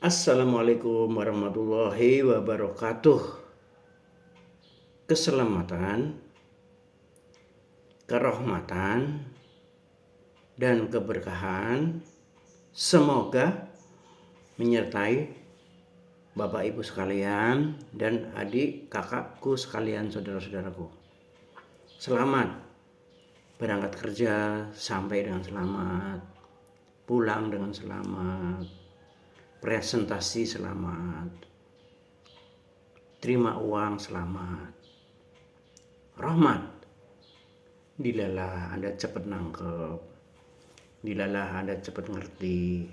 Assalamualaikum warahmatullahi wabarakatuh. Keselamatan, kerahmatan, dan keberkahan semoga menyertai Bapak Ibu sekalian dan adik kakakku sekalian, saudara-saudaraku. Selamat berangkat kerja sampai dengan selamat, pulang dengan selamat, presentasi selamat, terima uang selamat. Rahmat, dilalah Anda cepat nangkep, dilalah Anda cepat ngerti,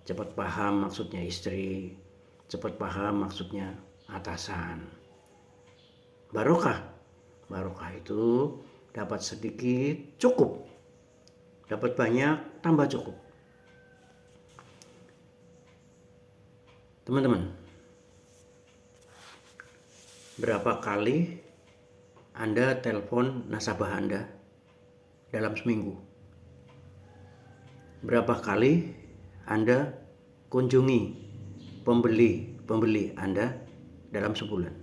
cepat paham maksudnya istri, cepat paham maksudnya atasan. Barokah, barokah itu dapat sedikit cukup, dapat banyak tambah cukup. Teman-teman, berapa kali Anda telepon nasabah Anda dalam seminggu? Berapa kali Anda kunjungi pembeli Anda dalam sebulan?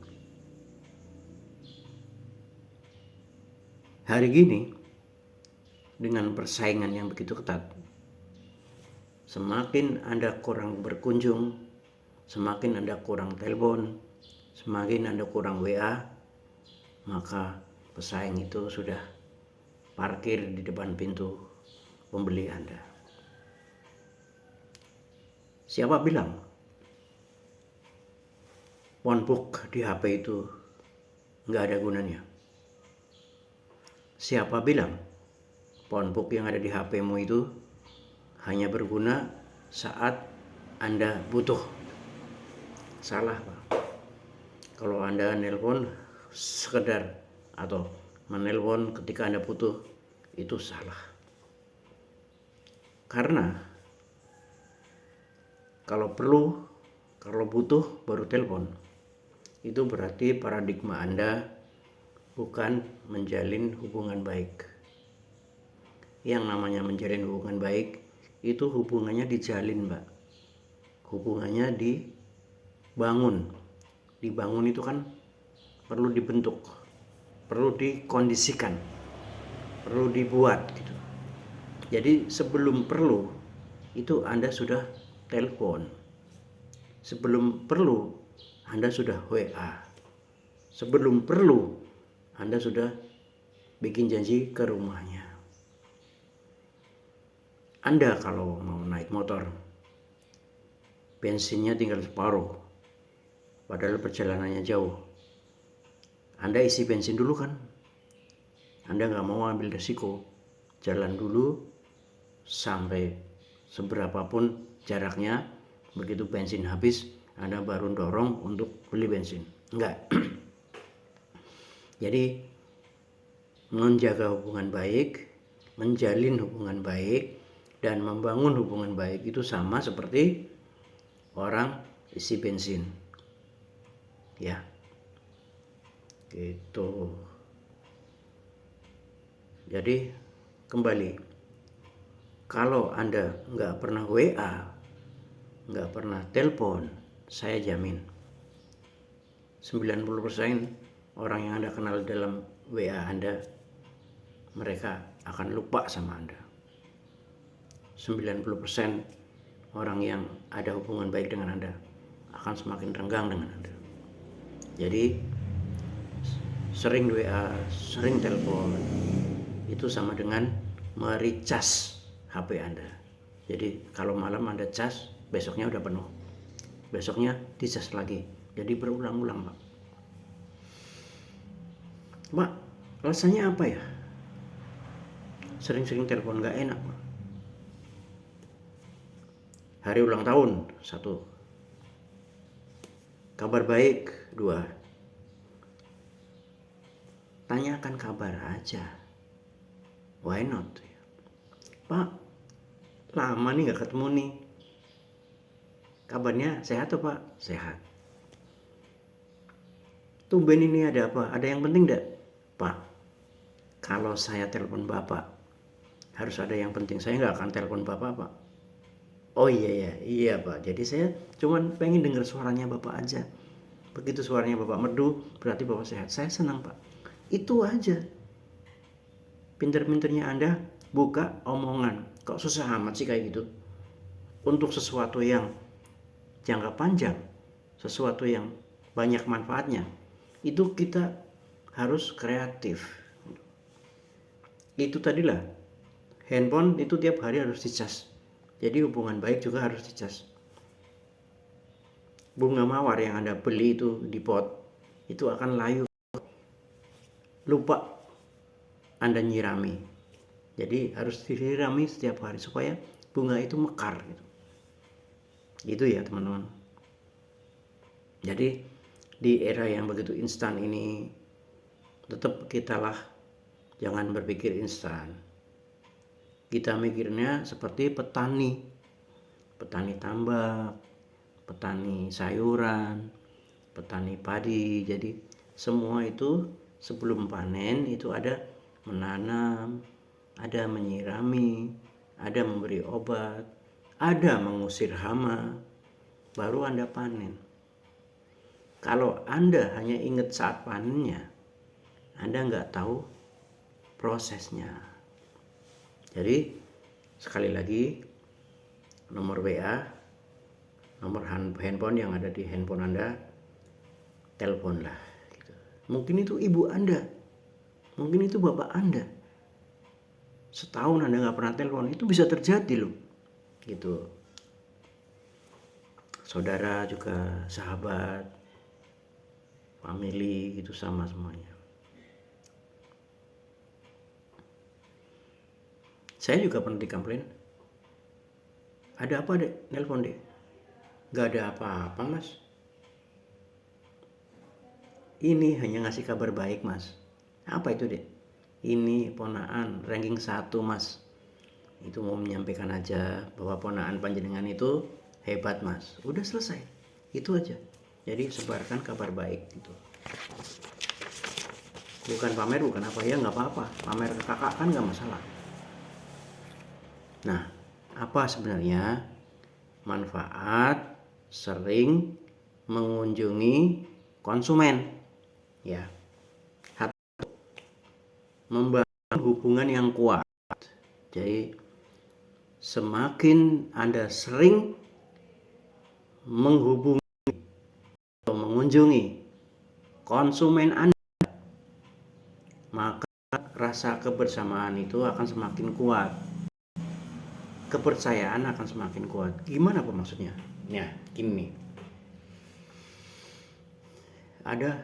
Hari gini, dengan persaingan yang begitu ketat, semakin Anda kurang berkunjung, semakin Anda kurang telepon, semakin Anda kurang WA, maka pesaing itu sudah parkir di depan pintu pembeli Anda. Siapa bilang phonebook di HP itu nggak ada gunanya? Siapa bilang phonebook yang ada di HP-mu itu hanya berguna saat Anda butuh? Salah, Pak. Kalau Anda nelpon sekedar atau menelpon ketika Anda butuh, itu salah. Karena kalau perlu, kalau butuh baru telepon, itu berarti paradigma Anda bukan menjalin hubungan baik. Yang namanya menjalin hubungan baik itu hubungannya dijalin, Mbak. Hubungannya dibangun. Dibangun itu kan perlu dibentuk, perlu dikondisikan, perlu dibuat gitu. Jadi sebelum perlu itu Anda sudah telepon. Sebelum perlu Anda sudah WA. Sebelum perlu Anda sudah bikin janji ke rumahnya. Anda kalau mau naik motor, bensinnya tinggal separuh, padahal perjalanannya jauh. Anda isi bensin dulu kan? Anda nggak mau ambil resiko, jalan dulu sampai seberapapun jaraknya. Begitu bensin habis, Anda baru dorong untuk beli bensin. Enggak. Jadi menjaga hubungan baik, menjalin hubungan baik, dan membangun hubungan baik itu sama seperti orang isi bensin. Ya, gitu. Jadi kembali, kalau Anda nggak pernah WA, nggak pernah telepon, saya jamin 90% orang yang Anda kenal dalam WA Anda, mereka akan lupa sama Anda. 90% orang yang ada hubungan baik dengan Anda akan semakin renggang dengan Anda. Jadi sering WA, sering telepon, itu sama dengan mericas HP Anda. Jadi kalau malam Anda cas, besoknya udah penuh, besoknya dicas lagi. Jadi berulang-ulang, Pak. Pak, rasanya apa ya? Sering-sering telepon gak enak, Pak. Hari ulang tahun 1, kabar baik 2, tanyakan kabar aja. Why not? Pak, lama nih gak ketemu nih. Kabarnya sehat tuh, Pak? Sehat. Tumben ini ada apa? Ada yang penting gak? Pak, kalau saya telepon Bapak harus ada yang penting. Saya gak akan telepon Bapak, Pak. Oh iya ya, iya Pak. Jadi saya cuman pengen dengar suaranya Bapak aja. Begitu suaranya Bapak merdu, berarti Bapak sehat. Saya senang Pak. Itu aja. Pinter-pinternya Anda buka omongan. Kok susah amat sih kayak gitu? Untuk sesuatu yang jangka panjang, sesuatu yang banyak manfaatnya, itu kita harus kreatif. Itu tadilah, handphone itu tiap hari harus dicas. Jadi hubungan baik juga harus dicas. Bunga mawar yang Anda beli itu di pot, itu akan layu. Lupa Anda nyirami. Jadi harus disirami setiap hari supaya bunga itu mekar gitu. Gitu ya teman-teman. Jadi di era yang begitu instan ini, tetap kitalah jangan berpikir instan. Kita mikirnya seperti petani tambak, petani sayuran, petani padi. Jadi semua itu sebelum panen itu ada menanam, ada menyirami, ada memberi obat, ada mengusir hama, baru Anda panen. Kalau Anda hanya ingat saat panennya, Anda nggak tahu prosesnya. Jadi sekali lagi, nomor WA, nomor handphone yang ada di handphone Anda, teleponlah. Gitu. Mungkin itu ibu Anda, mungkin itu bapak Anda. Setahun Anda nggak pernah telepon, itu bisa terjadi loh. Gitu. Saudara juga, sahabat, family, itu sama semuanya. Saya juga pernah dikomplain. Ada apa dek? Nelpon dek. Gak ada apa-apa mas. Ini hanya ngasih kabar baik mas. Apa itu dek? Ini ponaan ranking 1 mas. Itu mau menyampaikan aja bahwa ponaan panjenengan itu hebat mas. Udah selesai. Itu aja. Jadi sebarkan kabar baik gitu. Bukan pamer, bukan apa ya, nggak apa-apa. Pamer ke kakak kan nggak masalah. Nah, apa sebenarnya manfaat sering mengunjungi konsumen? Ya, membangun hubungan yang kuat. Jadi semakin Anda sering menghubungi atau mengunjungi konsumen Anda, maka rasa kebersamaan itu akan semakin kuat. Kepercayaan akan semakin kuat. Gimana apa maksudnya? Ya, gini. Ada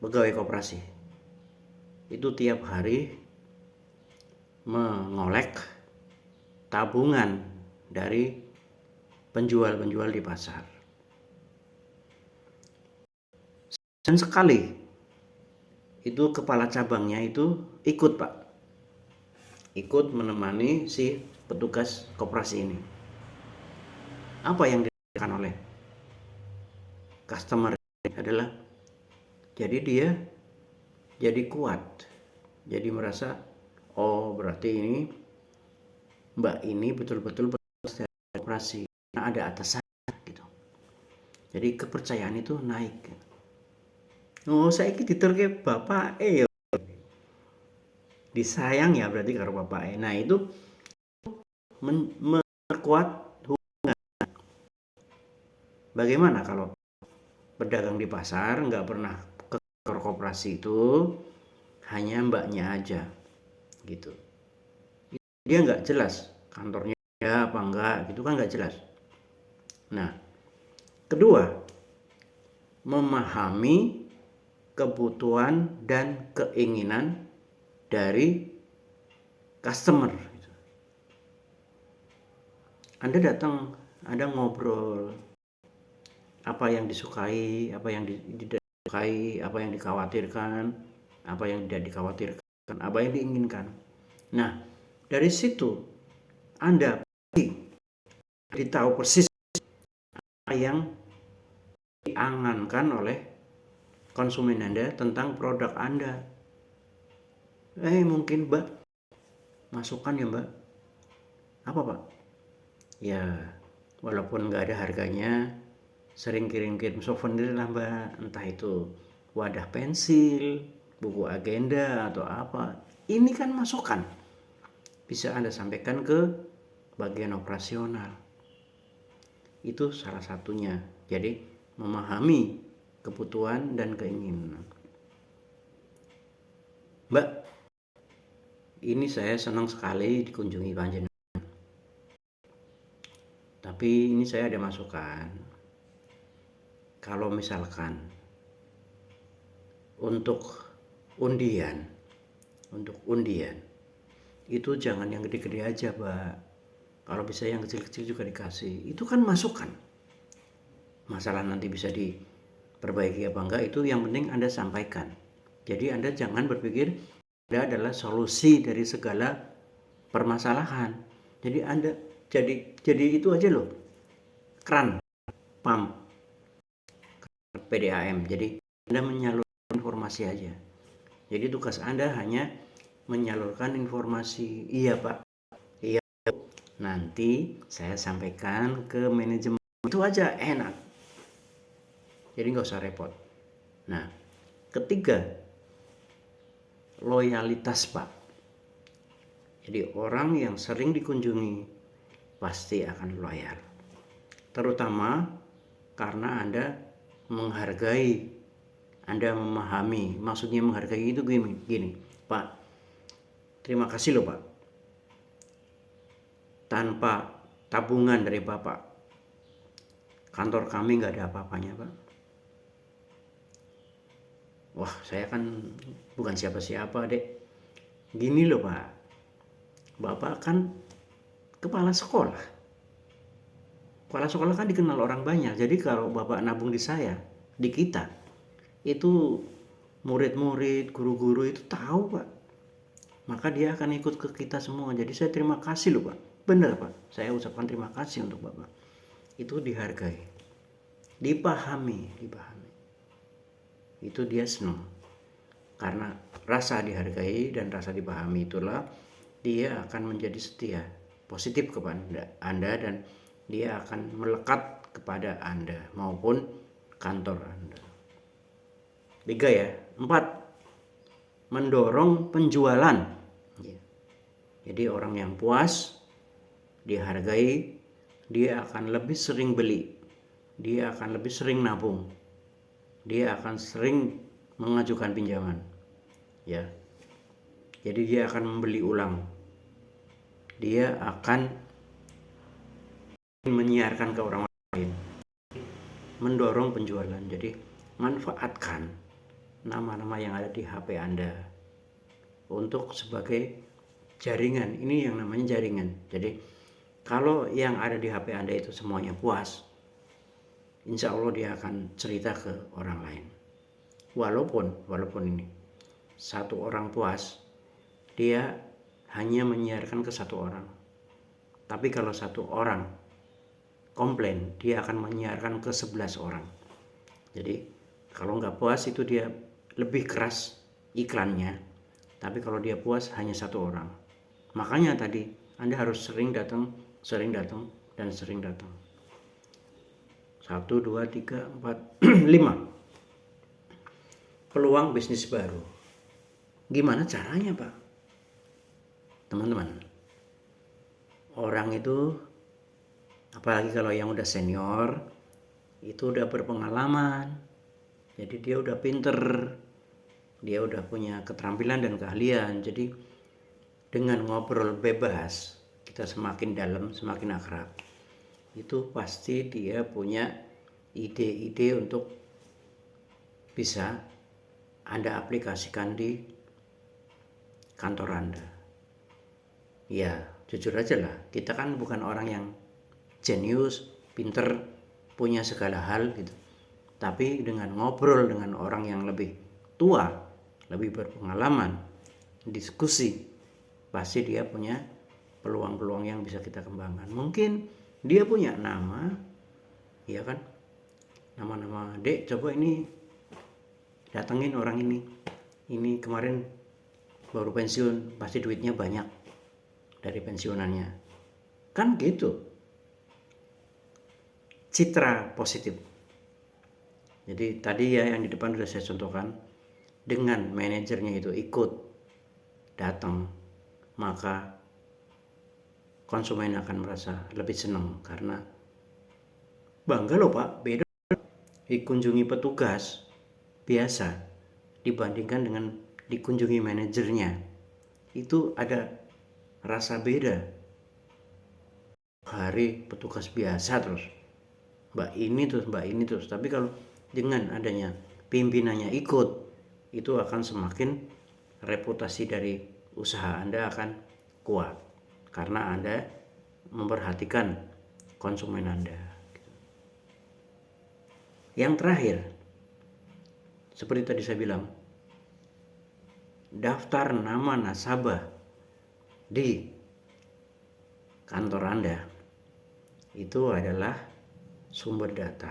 pegawai koperasi. Itu tiap hari mengolek tabungan dari penjual-penjual di pasar. Dan sekali itu kepala cabangnya itu ikut Pak. Ikut menemani si petugas koperasi ini. Apa yang dirasakan oleh customer adalah jadi dia jadi kuat. Jadi merasa oh berarti ini Mbak ini betul-betul koperasi. Nah, ada atasan gitu. Jadi kepercayaan itu naik. Oh saya ini diterke bapak ya disayang ya berarti karo bapak. Nah itu memperkuat hubungan. Bagaimana kalau pedagang di pasar nggak pernah ke koperasi itu, hanya mbaknya aja gitu. Dia nggak jelas kantornya ada apa enggak gitu kan nggak jelas. Nah kedua, memahami kebutuhan dan keinginan dari customer. Anda datang, Anda ngobrol apa yang disukai, apa yang tidak disukai, apa yang dikhawatirkan, apa yang tidak dikhawatirkan, apa yang diinginkan. Nah, dari situ Anda tahu persis apa yang diangankan oleh konsumen Anda tentang produk Anda. Mungkin Mbak, masukan ya Mbak. Apa Pak? Ya, walaupun nggak ada harganya, sering kirim-kirim souvenir lah Mbak, entah itu wadah pensil, buku agenda atau apa. Ini kan masukan, bisa Anda sampaikan ke bagian operasional. Itu salah satunya. Jadi memahami kebutuhan dan keinginan. Mbak, ini saya senang sekali dikunjungi panjenengan. Tapi ini saya ada masukan. Kalau misalkan untuk undian, itu jangan yang gede-gede aja, Mbak. Kalau bisa yang kecil-kecil juga dikasih. Itu kan masukan. Masalah nanti bisa diperbaiki apa enggak, itu yang penting Anda sampaikan. Jadi Anda jangan berpikir Anda adalah solusi dari segala permasalahan. Jadi Anda jadi itu aja loh. Keran, pump, PDAM. Jadi Anda menyalurkan informasi aja. Jadi tugas Anda hanya menyalurkan informasi. Iya Pak, iya. Nanti saya sampaikan ke manajemen. Itu aja enak. Jadi nggak usah repot. Nah, ketiga, loyalitas Pak. Jadi orang yang sering dikunjungi pasti akan loyal. Terutama karena Anda menghargai, Anda memahami. Maksudnya menghargai itu gini, Pak, terima kasih loh Pak. Tanpa tabungan dari Bapak, kantor kami nggak ada apa-apanya Pak. Wah, saya kan bukan siapa-siapa dek. Gini loh Pak, Bapak kan kepala sekolah. Kepala sekolah kan dikenal orang banyak. Jadi kalau Bapak nabung di saya, di kita, itu murid-murid, guru-guru itu tahu Pak. Maka dia akan ikut ke kita semua. Jadi saya terima kasih loh Pak. Benar Pak, saya ucapkan terima kasih untuk Bapak. Itu dihargai, dipahami. Itu dia senang. Karena rasa dihargai dan rasa dipahami itulah dia akan menjadi setia, positif kepada Anda, dan dia akan melekat kepada Anda maupun kantor Anda. 3 ya. 4, mendorong penjualan. Jadi orang yang puas, dihargai, dia akan lebih sering beli, dia akan lebih sering nabung, dia akan sering mengajukan pinjaman, ya. Jadi dia akan membeli ulang, dia akan menyiarkan ke orang lain, mendorong penjualan. Jadi manfaatkan nama-nama yang ada di HP Anda untuk sebagai jaringan. Ini yang namanya jaringan. Jadi kalau yang ada di HP Anda itu semuanya puas, insya Allah dia akan cerita ke orang lain. Walaupun ini satu orang puas, dia hanya menyiarkan ke satu orang. Tapi kalau satu orang komplain, dia akan menyiarkan ke 11 orang. Jadi kalau nggak puas itu dia lebih keras iklannya. Tapi kalau dia puas hanya satu orang. Makanya tadi Anda harus sering datang, dan sering datang. 1, 2, 3, 4, 5. Peluang bisnis baru. Gimana caranya Pak? Teman-teman, orang itu, apalagi kalau yang udah senior, itu udah berpengalaman, jadi dia udah pinter, dia udah punya keterampilan dan keahlian. Jadi dengan ngobrol bebas, kita semakin dalam, semakin akrab, itu pasti dia punya ide-ide untuk bisa Anda aplikasikan di kantor Anda. Ya jujur aja lah, kita kan bukan orang yang jenius, pinter, punya segala hal gitu. Tapi dengan ngobrol dengan orang yang lebih tua, lebih berpengalaman, diskusi, pasti dia punya peluang-peluang yang bisa kita kembangkan. Mungkin dia punya nama, ya kan, nama-nama, dek coba ini datengin orang ini kemarin baru pensiun, pasti duitnya banyak dari pensiunannya, kan gitu. citra positif. Jadi tadi ya yang di depan sudah saya contohkan, dengan manajernya itu ikut datang, maka konsumen akan merasa lebih senang karena bangga loh Pak, beda dikunjungi petugas biasa dibandingkan dengan dikunjungi manajernya. Itu ada rasa beda. Hari petugas biasa terus, mbak ini terus. Tapi kalau dengan adanya pimpinannya ikut, itu akan semakin reputasi dari usaha Anda akan kuat karena Anda memperhatikan konsumen Anda. Yang terakhir, seperti tadi saya bilang, daftar nama nasabah di kantor Anda itu adalah sumber data.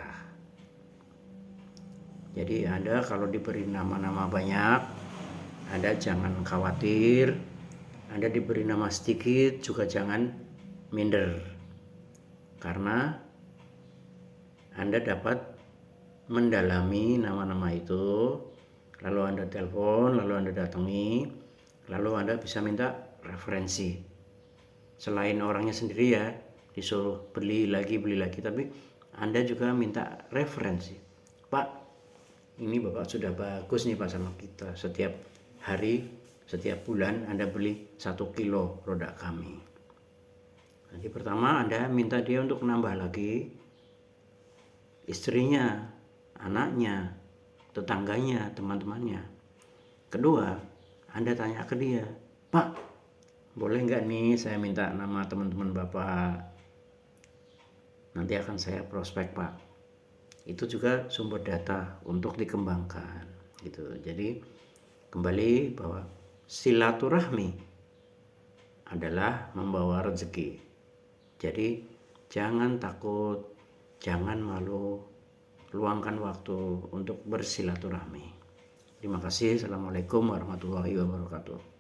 Jadi Anda kalau diberi nama-nama banyak, Anda jangan khawatir. Anda diberi nama sedikit juga jangan minder, karena Anda dapat mendalami nama-nama itu, lalu Anda telepon, lalu Anda datangi, lalu Anda bisa minta referensi. Selain orangnya sendiri ya, disuruh beli lagi, tapi Anda juga minta referensi. Pak, ini Bapak sudah bagus nih Pak sama kita. Setiap hari, setiap bulan Anda beli 1 kilo produk kami. Jadi pertama Anda minta dia untuk nambah lagi, istrinya, anaknya, tetangganya, teman-temannya. Kedua, Anda tanya ke dia, Pak, boleh nggak nih saya minta nama teman-teman Bapak? Nanti akan saya prospek Pak. Itu juga sumber data untuk dikembangkan gitu. Jadi kembali bahwa silaturahmi adalah membawa rezeki. Jadi jangan takut, jangan malu, luangkan waktu untuk bersilaturahmi. Terima kasih. Assalamualaikum warahmatullahi wabarakatuh.